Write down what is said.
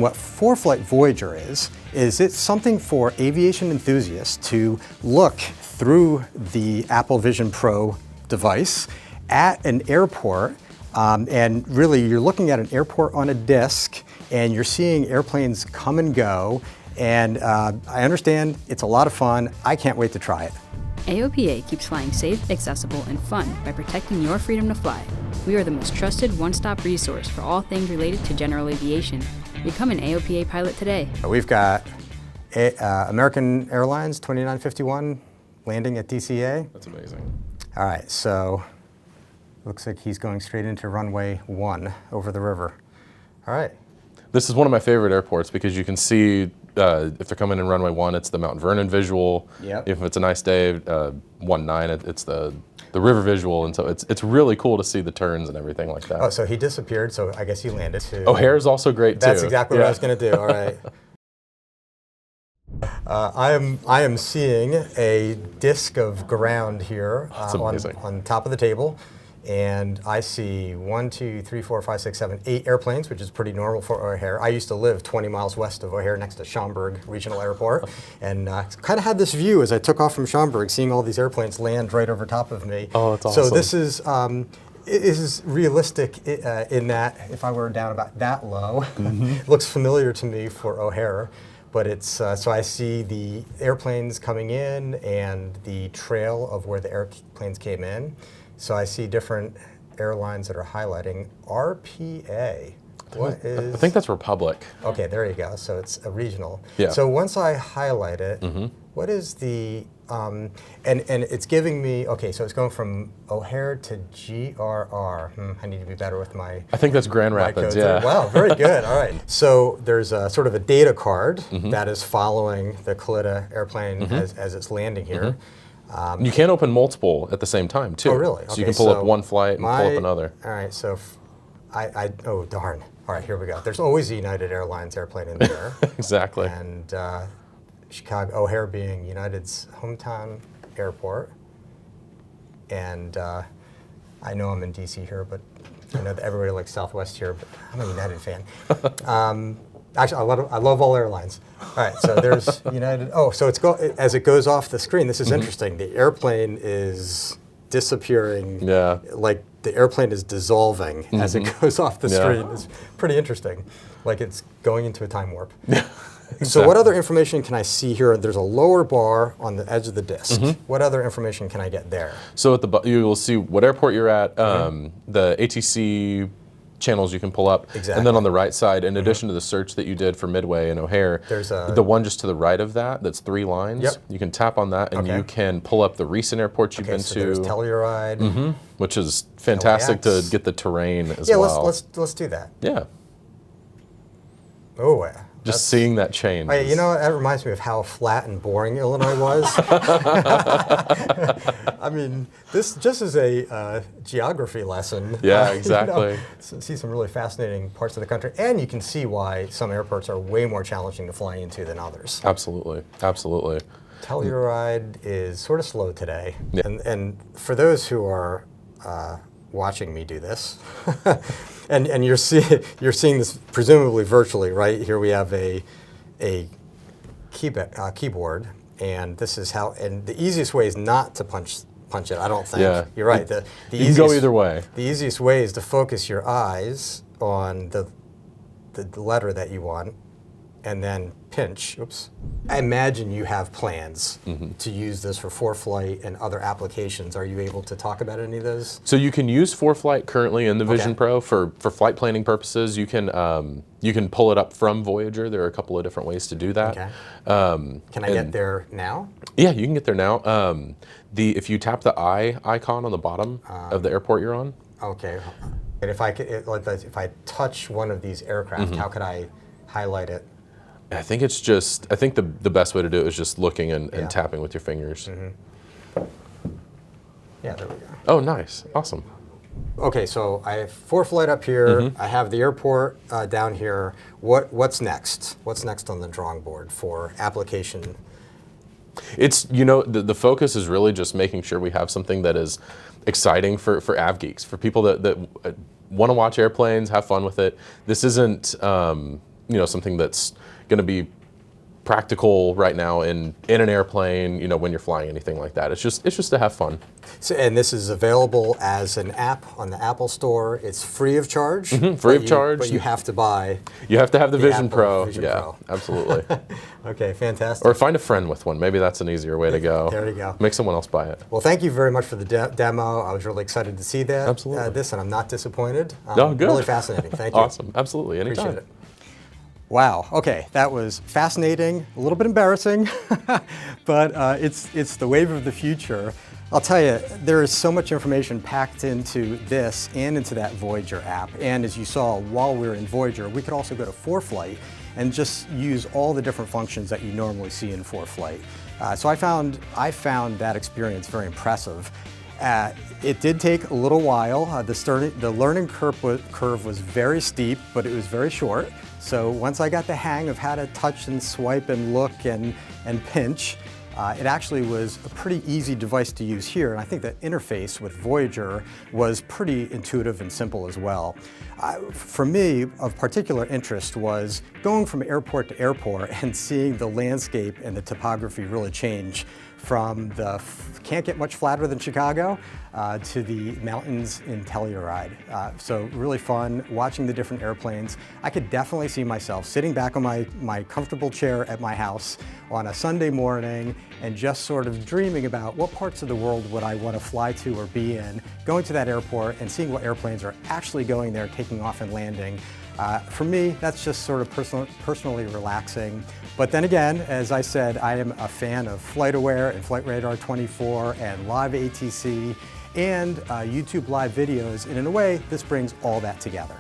What Foreflight Voyager is it's something for aviation enthusiasts to look through the Apple Vision Pro device at an airport, and really you're looking at an airport on a disc and you're seeing airplanes come and go, and I understand it's a lot of fun. I can't wait to try it. AOPA keeps flying safe, accessible, and fun by protecting your freedom to fly. We are the most trusted one-stop resource for all things related to general aviation. Become an AOPA pilot today. We've got American Airlines 2951 landing at DCA. That's amazing. All right, so looks like he's going straight into runway 1 over the river. All right. This is one of my favorite airports because you can see if they're coming in runway 1, it's the Mount Vernon visual. Yep. If it's a nice day, 1-9, it's the river visual, and so it's really cool to see the turns and everything like that. Oh, so he disappeared, so I guess he landed too. O'Hare's also great too. That's exactly what I was going to do. All right. I am seeing a disc of ground here on top of the table, and I see 1, 2, 3, 4, 5, 6, 7, 8 airplanes, which is pretty normal for O'Hare. I used to live 20 miles west of O'Hare, next to Schaumburg Regional Airport, and kind of had this view as I took off from Schaumburg, seeing all these airplanes land right over top of me. Oh, that's awesome. So this is realistic in that if I were down about that low, it looks familiar to me for O'Hare. But it's, so I see the airplanes coming in and the trail of where the airplanes came in. So I see different airlines that are highlighting RPA. What is? I think that's Republic. Okay, there you go. So it's a regional. Yeah. So once I highlight it, what is the, and it's giving me, okay, so it's going from O'Hare to GRR. I need to be better with my I think that's Grand Rapids, yeah. Wow, very good, all right. So there's a sort of a data card that is following the Kollin airplane as it's landing here. You can open multiple at the same time too. Oh, really? So you can pull up one flight and pull up another. All right, so oh darn. All right, here we go. There's always a United Airlines airplane in there. Exactly. And Chicago, O'Hare being United's hometown airport. And I know I'm in DC here, but I know that everybody likes Southwest here, but I'm a United fan. Actually, I love all airlines. All right, so there's United. Oh, so as it goes off the screen, this is interesting. The airplane is disappearing. Yeah. Like the airplane is dissolving as it goes off the screen. It's pretty interesting. Like it's going into a time warp. Exactly. So what other information can I see here? There's a lower bar on the edge of the disc. What other information can I get there? So at you will see what airport you're at, the ATC channels you can pull up, and then on the right side, in addition to the search that you did for Midway and O'Hare, there's the one just to the right of that's 3 lines. Yep. You can tap on that and you can pull up the recent airports you've been so to. There's Telluride. Which is fantastic LAX. to get the terrain as yeah, well. let's do that. Yeah. Oh, just seeing that change. You know, that reminds me of how flat and boring Illinois was. I mean, this just is a geography lesson. Yeah, exactly. See some really fascinating parts of the country, and you can see why some airports are way more challenging to fly into than others. Absolutely, absolutely. Telluride is sort of slow today, Yeah. and for those who are watching me do this, and you're seeing this presumably virtually, right? Here we have a keyboard, and this is how. And the easiest way is not to punch it. I don't think. Yeah. You're right. You can go either way. The easiest way is to focus your eyes on the letter that you want, and then pinch. Oops. I imagine you have plans to use this for Foreflight and other applications. Are you able to talk about any of those? So you can use Foreflight currently in the Vision Pro for flight planning purposes. You can pull it up from Voyager. There are a couple of different ways to do that. Okay. Can I get there now? Yeah, you can get there now. If you tap the eye icon on the bottom of the airport you're on. Okay. And if I touch one of these aircraft, how could I highlight it? I think the best way to do it is just looking and tapping with your fingers. Yeah, there we go. Oh, nice. Awesome. Okay, so I have Foreflight up here. I have the airport down here. What's next? What's next on the drawing board for application? It's, the focus is really just making sure we have something that is exciting for av geeks, for people that want to watch airplanes, have fun with it. This isn't something that's going to be practical right now in an airplane, when you're flying anything like that. It's just to have fun. So, and this is available as an app on the Apple Store. It's free of charge. Free of charge. But you have to buy. You have to have the Vision Apple Pro. Vision yeah, Pro. Absolutely. Okay, fantastic. Or find a friend with one. Maybe that's an easier way to go. There you go. Make someone else buy it. Well, thank you very much for the demo. I was really excited to see that. Absolutely. This, and I'm not disappointed. Oh, good. Really fascinating. Thank you. Awesome. Absolutely. Anytime. Appreciate it. Wow. Okay, that was fascinating. A little bit embarrassing, but it's the wave of the future. I'll tell you, there is so much information packed into this and into that Voyager app. And as you saw, while we were in Voyager, we could also go to Foreflight and just use all the different functions that you normally see in Foreflight. So I found that experience very impressive. It did take a little while. The learning curve was very steep, but it was very short. So once I got the hang of how to touch and swipe and look and pinch, it actually was a pretty easy device to use here. And I think the interface with Voyager was pretty intuitive and simple as well. For me, of particular interest was going from airport to airport and seeing the landscape and the topography really change from the can't get much flatter than Chicago to the mountains in Telluride. So really fun watching the different airplanes. I could definitely see myself sitting back on my comfortable chair at my house on a Sunday morning and just sort of dreaming about what parts of the world would I want to fly to or be in, going to that airport and seeing what airplanes are actually going there, taking off and landing. For me, that's just sort of personally relaxing. But then again, as I said, I am a fan of FlightAware and Flight Radar 24 and live ATC and YouTube live videos. And in a way, this brings all that together.